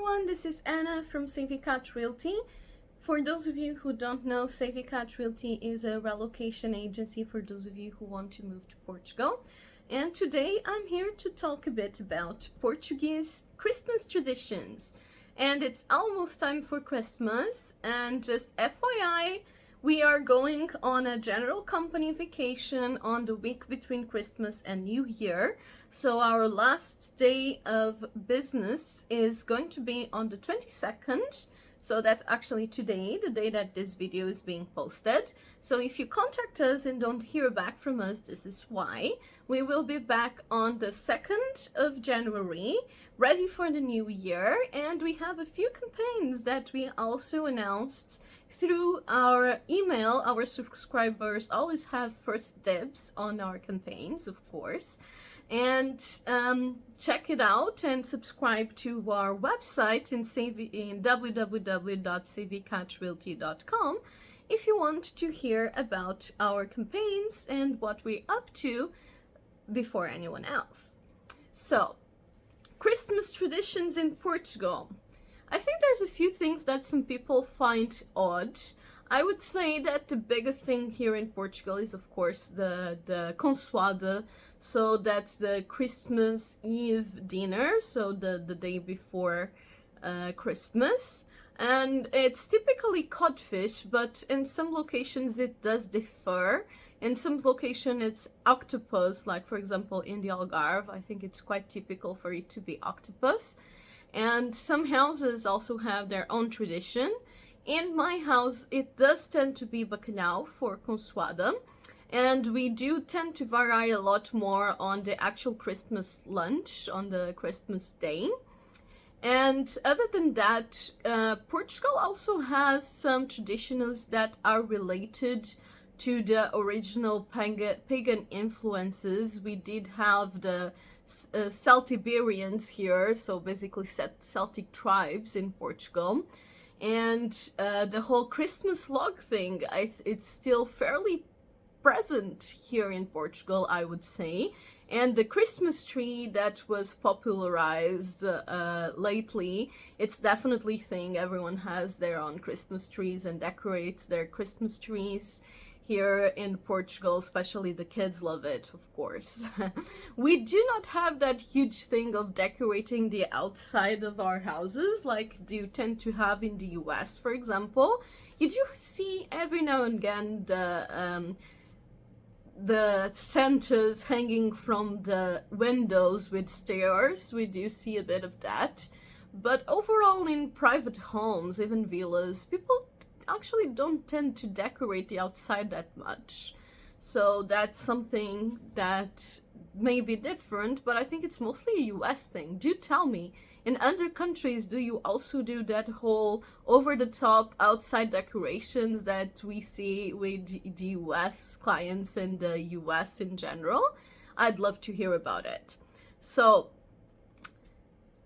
everyone, this is Anna from Savicat Realty. For those of you who don't know, Savicat Realty is a relocation agency for those of you who want to move to Portugal. And today I'm here to talk a bit about Portuguese Christmas traditions. And it's almost time for Christmas, and just FYI, we are going on a general company vacation on the week between Christmas and New Year. So our last day of business is going to be on the 22nd. So that's actually today, the day that this video is being posted. So if you contact us and don't hear back from us, this is why. We will be back on the 2nd of January, ready for the new year. And we have a few campaigns that we also announced through our email. Our subscribers always have first dibs on our campaigns, of course. And check it out and subscribe to our website in www.savicatrrealty.com if you want to hear about our campaigns and what we're up to before anyone else. So, Christmas traditions in Portugal. I think there's a few things that some people find odd. I would say that the biggest thing here in Portugal is, of course, the consoada. So that's the Christmas Eve dinner, so the day before Christmas. And it's typically codfish, but in some locations it does differ. In some locations it's octopus, like for example in the Algarve, I think it's quite typical for it to be octopus. And some houses also have their own tradition. In my house, it does tend to be bacalhau for consoada, and we do tend to vary a lot more on the actual Christmas lunch on the Christmas day. And other than that, Portugal also has some traditions that are related to the original pagan influences. We did have the Celtiberians here, so basically Celtic tribes in Portugal. And the whole Christmas log thing, it's still fairly present here in Portugal, I would say. And the Christmas tree that was popularized lately, it's definitely a thing. Everyone has their own Christmas trees and decorates their Christmas trees. Here in Portugal, especially the kids love it, of course. We do not have that huge thing of decorating the outside of our houses like you tend to have in the US, for example. You do see every now and again the Santas hanging from the windows with stairs. We do see a bit of that. But overall in private homes, even villas, people actually don't tend to decorate the outside that much. So that's something that may be different, but I think it's mostly a US thing. Do tell me, in other countries, do you also do that whole over-the-top outside decorations that we see with the US clients and the US in general? I'd love to hear about it. So,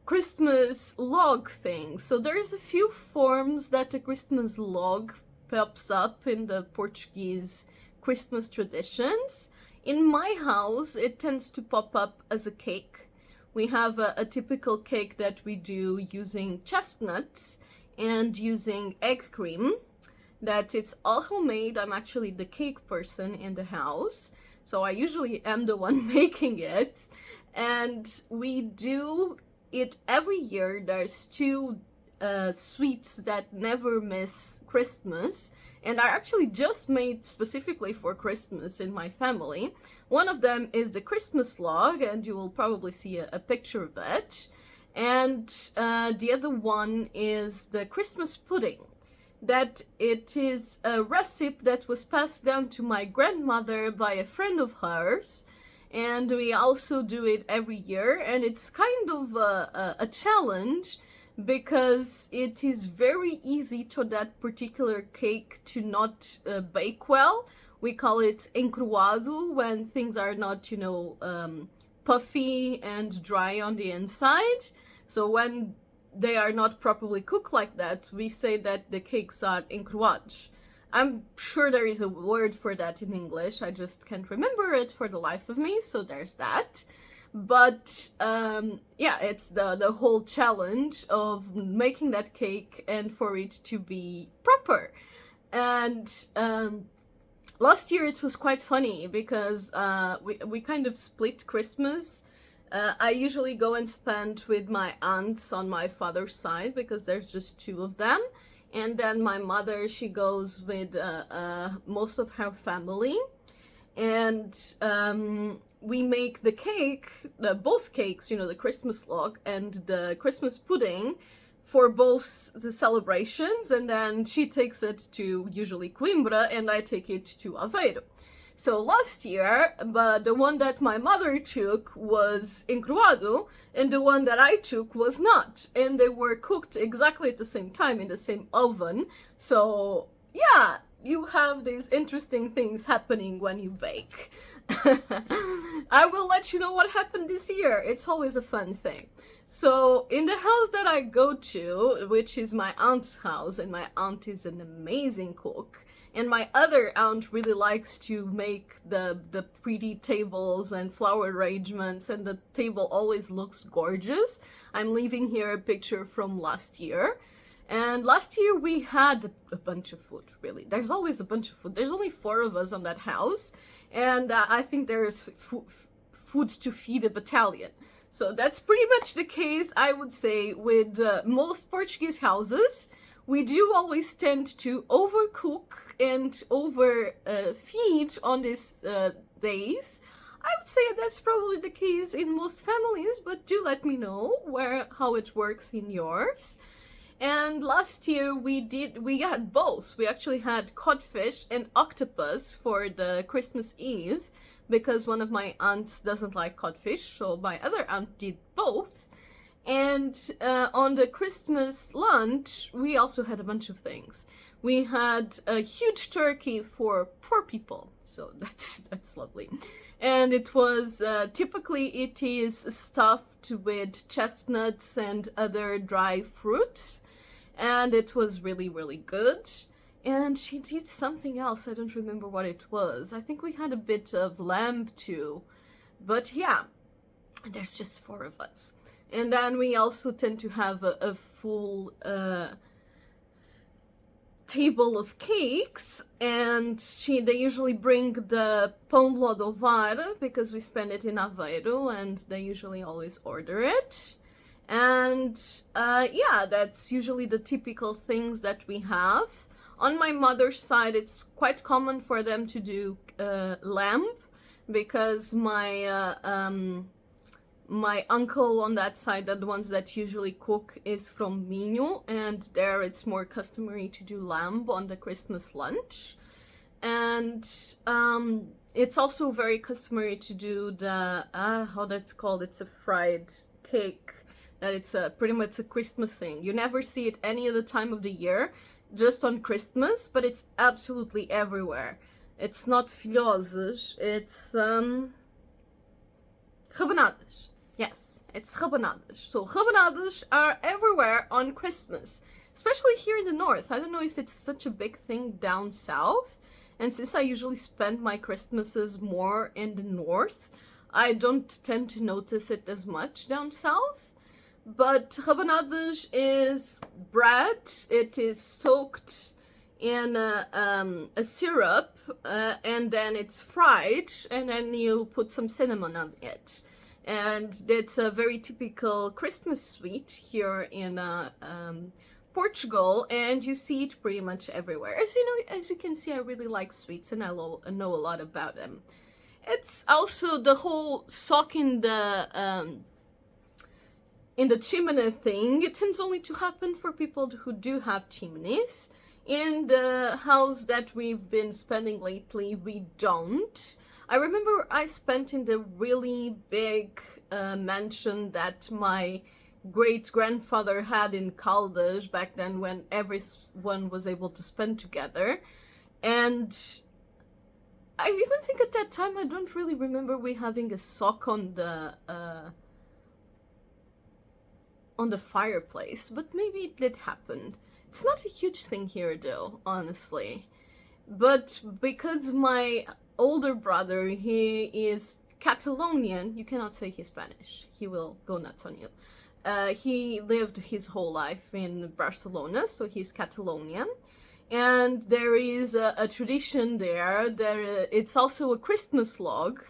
Christmas log thing. So there's a few forms that the Christmas log pops up in the Portuguese Christmas traditions. In my house, it tends to pop up as a cake. We have a typical cake that we do using chestnuts and using egg cream. That it's all homemade. I'm actually the cake person in the house, so I usually am the one making it. And we do it every year. There's two sweets that never miss Christmas, and are actually just made specifically for Christmas in my family. One of them is the Christmas log, and you will probably see a picture of it. And the other one is the Christmas pudding. That it is a recipe that was passed down to my grandmother by a friend of hers. And we also do it every year, and it's kind of a challenge because it is very easy to that particular cake to not bake well. We call it encruado when things are not, puffy and dry on the inside. So when they are not properly cooked like that, we say that the cakes are encruados. I'm sure there is a word for that in English, I just can't remember it for the life of me, so there's that. But yeah, it's the whole challenge of making that cake and for it to be proper. And last year it was quite funny because we kind of split Christmas. I usually go and spend with my aunts on my father's side because there's just two of them. And then my mother, she goes with most of her family. And we make the cake, both cakes, you know, the Christmas log and the Christmas pudding for both the celebrations. And then she takes it to usually Coimbra and I take it to Aveiro. So last year, but the one that my mother took was encruado, and the one that I took was not. And they were cooked exactly at the same time in the same oven. So yeah, you have these interesting things happening when you bake. I will let you know what happened this year. It's always a fun thing. So in the house that I go to, which is my aunt's house, and my aunt is an amazing cook, and my other aunt really likes to make the pretty tables and flower arrangements, and the table always looks gorgeous. I'm leaving here a picture from last year. And last year we had a bunch of food, really. There's always a bunch of food. There's only 4 of us on that house. And I think there's food to feed a battalion. So that's pretty much the case, I would say, with most Portuguese houses. We do always tend to overcook and overfeed on these days. I would say that's probably the case in most families, but do let me know how it works in yours. And last year we had both. We actually had codfish and octopus for the Christmas Eve because one of my aunts doesn't like codfish, so my other aunt did both. And on the Christmas lunch, we also had a bunch of things. We had a huge turkey for 4 people, so that's lovely. And it was, typically it is stuffed with chestnuts and other dry fruits. And it was really, really good. And she did something else. I don't remember what it was. I think we had a bit of lamb too. But yeah, there's just 4 of us. And then we also tend to have a full table of cakes. And they usually bring the pão de ló do Var because we spend it in Aveiro and they usually always order it. And yeah, that's usually the typical things that we have. On my mother's side, it's quite common for them to do lamb because my uncle on that side, the ones that usually cook, is from Minho, and there it's more customary to do lamb on the Christmas lunch. And it's also very customary to do the, how that's called, it's a fried cake. That it's pretty much a Christmas thing. You never see it any other time of the year, just on Christmas, but it's absolutely everywhere. It's not filhoses, it's rabanadas. Yes, it's rabanadas. So rabanadas are everywhere on Christmas, especially here in the north. I don't know if it's such a big thing down south, and since I usually spend my Christmases more in the north, I don't tend to notice it as much down south. But rabanadas is bread. It is soaked in a syrup, and then it's fried, and then you put some cinnamon on it. And it's a very typical Christmas sweet here in Portugal, and you see it pretty much everywhere. As you can see, I really like sweets, and I know a lot about them. It's also the whole sock in the chimney thing. It tends only to happen for people who do have chimneys. In the house that we've been spending lately, we don't. I remember I spent in the really big mansion that my great-grandfather had in Caldas back then, when everyone was able to spend together. And I even think at that time, I don't really remember we having a sock on the fireplace, but maybe it did happen. It's not a huge thing here though, honestly. But because my older brother, he is Catalonian. You cannot say he's Spanish. He will go nuts on you. He lived his whole life in Barcelona, so he's Catalonian. And there is a tradition there. It's also a Christmas log.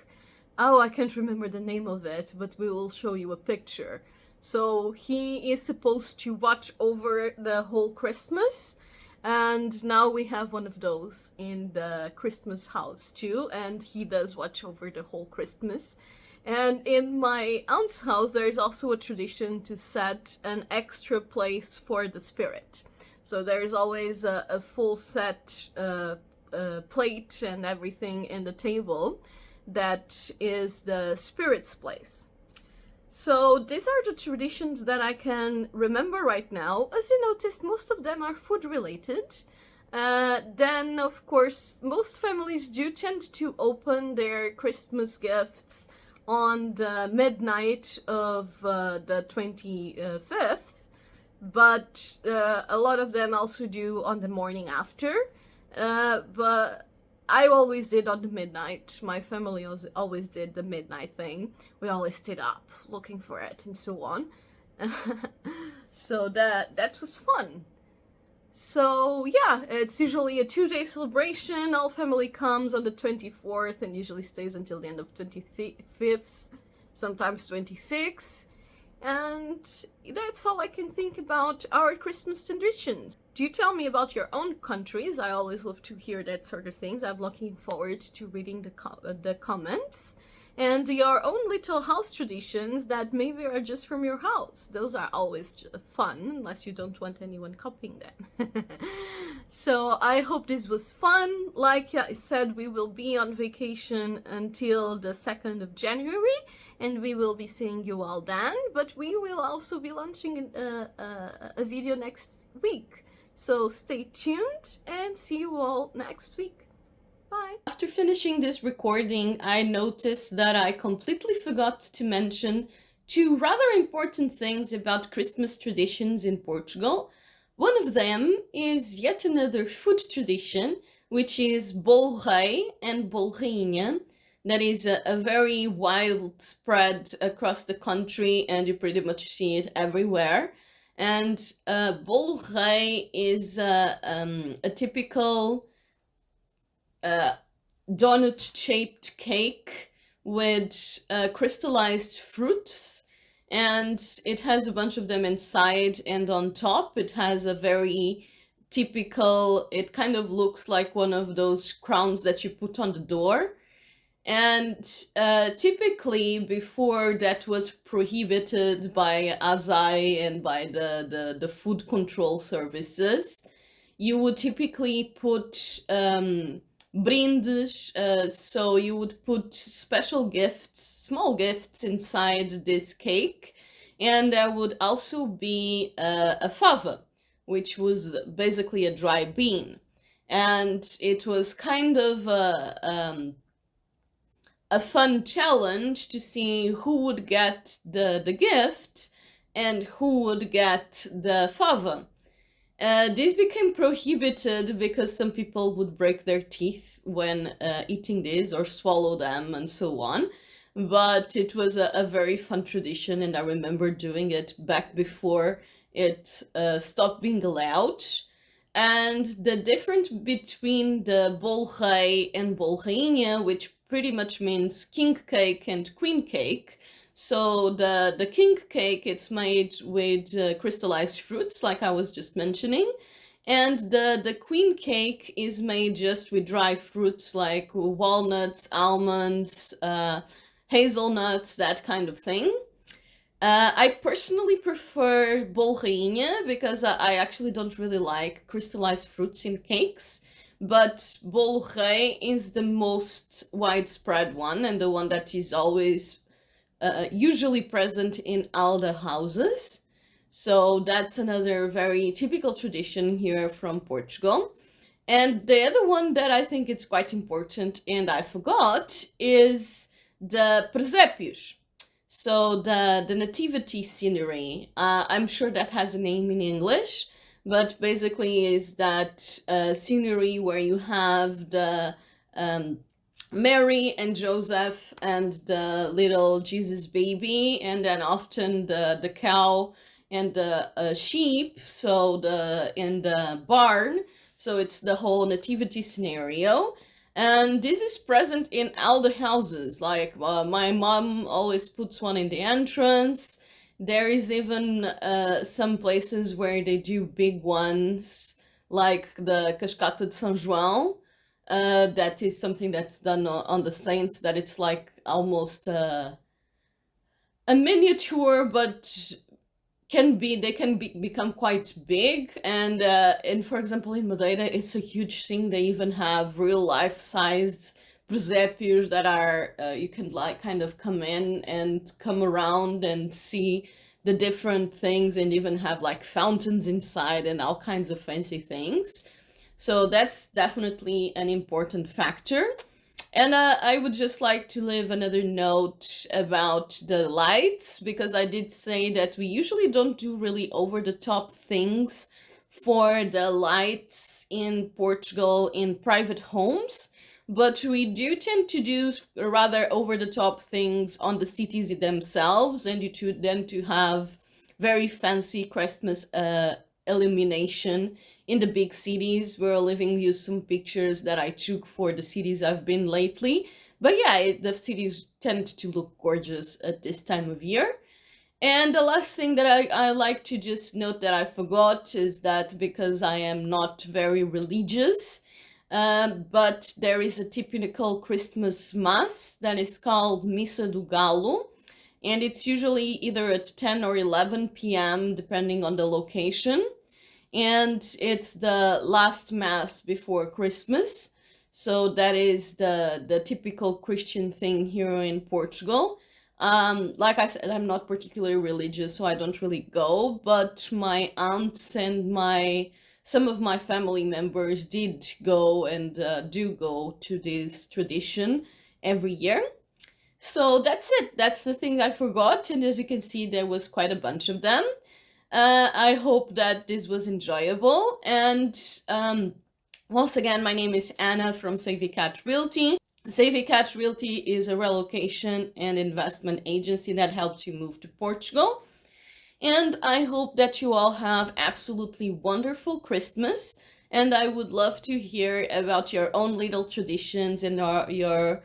Oh, I can't remember the name of it, but we will show you a picture. So he is supposed to watch over the whole Christmas. And now we have one of those in the Christmas house too. And he does watch over the whole Christmas. And in my aunt's house, there is also a tradition to set an extra place for the spirit. So there's always a full set plate and everything in the table that is the spirit's place. So these are the traditions that I can remember right now. As you noticed, most of them are food related. Then, of course, most families do tend to open their Christmas gifts on the midnight of the 25th. But a lot of them also do on the morning after. But I always did on the midnight. My family always did the midnight thing. We always stayed up looking for it and so on. So that was fun. So yeah, it's usually a 2-day celebration. All family comes on the 24th and usually stays until the end of 25th, sometimes 26th. And that's all I can think about our Christmas traditions. Do you tell me about your own countries? I always love to hear that sort of things. I'm looking forward to reading the comments. And your own little house traditions that maybe are just from your house. Those are always fun, unless you don't want anyone copying them. So I hope this was fun. Like I said, we will be on vacation until the 2nd of January, and we will be seeing you all then. But we will also be launching a video next week. So stay tuned and see you all next week. Bye. After finishing this recording, I noticed that I completely forgot to mention 2 rather important things about Christmas traditions in Portugal. One of them is yet another food tradition, which is Bolo-rei and Bolo-reinha. That is a very widespread across the country, and you pretty much see it everywhere. And Bolo-rei is a typical donut-shaped cake with crystallized fruits, and it has a bunch of them inside, and on top it has a very typical, it kind of looks like one of those crowns that you put on the door. And typically, before that was prohibited by ASAI and by the food control services, you would typically put brindes, so you would put special gifts, small gifts inside this cake, and there would also be a fava, which was basically a dry bean, and it was kind of a fun challenge to see who would get the gift and who would get the fava. This became prohibited because some people would break their teeth when eating this or swallow them and so on. But it was a very fun tradition, and I remember doing it back before it stopped being allowed. And the difference between the Bolo-rei and Bolo-reinha, which pretty much means king cake and queen cake. So the king cake, it's made with crystallized fruits, like I was just mentioning. And the queen cake is made just with dry fruits like walnuts, almonds, hazelnuts, that kind of thing. I personally prefer Bolo-reinha because I actually don't really like crystallized fruits in cakes. But Bolo-rei is the most widespread one, and the one that is always usually present in all the houses. So that's another very typical tradition here from Portugal. And the other one that I think it's quite important and I forgot is the presépios. So the nativity scenery. I'm sure that has a name in English, but basically is that scenery where you have the Mary and Joseph and the little Jesus baby, and then often the cow and the sheep, so the in the barn. So it's the whole nativity scenario, and this is present in all the houses. Like my mom always puts one in the entrance. There is even some places where they do big ones, like the Cascata de São João. That is something that's done on the saints, that it's like almost a miniature, but they can become quite big. And for example, in Madeira, it's a huge thing. They even have real life sized presépios that are you can like kind of come in and come around and see the different things, and even have like fountains inside and all kinds of fancy things. So that's definitely an important factor. And I would just like to leave another note about the lights, because I did say that we usually don't do really over the top things for the lights in Portugal in private homes, but we do tend to do rather over the top things on the cities themselves, and you tend to have very fancy Christmas illumination in the big cities. We're leaving you some pictures that I took for the cities I've been lately. But yeah, the cities tend to look gorgeous at this time of year. And the last thing that I like to just note that I forgot is that, because I am not very religious, but there is a typical Christmas mass that is called Missa do Galo, and it's usually either at 10 or 11 p.m. depending on the location, and it's the last mass before Christmas. So that is the typical Christian thing here in Portugal. Like I said, I'm not particularly religious, so I don't really go, but my aunts and some of my family members did go and do go to this tradition every year. So that's it. That's the thing I forgot. And as you can see, there was quite a bunch of them. I hope that this was enjoyable. And once again, my name is Anna from Savvy Cat Realty. Savvy Cat Realty is a relocation and investment agency that helps you move to Portugal. And I hope that you all have absolutely wonderful Christmas. And I would love to hear about your own little traditions and your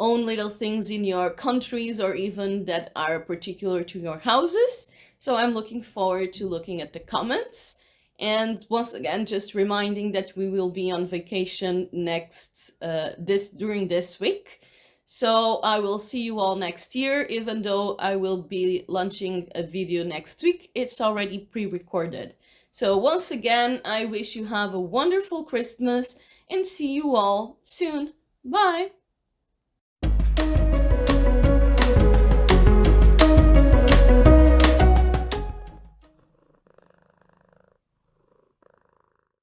own little things in your countries, or even that are particular to your houses. So I'm looking forward to looking at the comments. And once again, just reminding that we will be on vacation during this week. So I will see you all next year. Even though I will be launching a video next week, it's already pre-recorded. So once again, I wish you have a wonderful Christmas and see you all soon. Bye!